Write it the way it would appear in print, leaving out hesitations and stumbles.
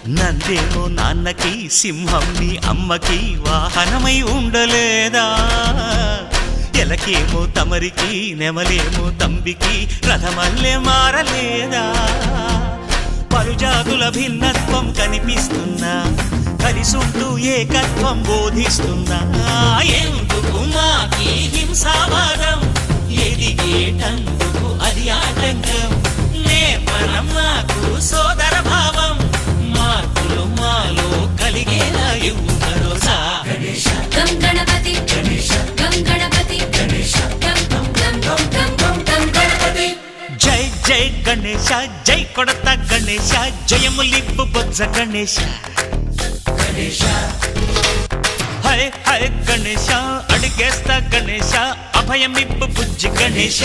నందేమో నాన్నకి సింహం నీ అమ్మకి వాహనమై ఉండలేదా ఎలకేమో తమరికి నెమలేమో తంబికి రథమల్లే మారలేదా పలుజాతుల భిన్నత్వం కనిపిస్తున్నా కలిసుంటూ ఏకత్వం బోధిస్తున్నా ఎందుకు మాకి హింసావాదం ఎదిగేటందుకు అది ఆటంకం నేపరం నాకు సోదర భావం మార్పులు మాలో కలిగేలా ఇవ్వు భరోసా గం గణపతి గం గణపతి గం గం గం గం గం గం గణపతి జై జై గణేశ జై కొడత గణేశ జయములిప్పు బొజ్జ గణేశ హై హై గణేశ అడిగేస్తా గణేశ అభయమిప్పు బుజ్జి గణేశ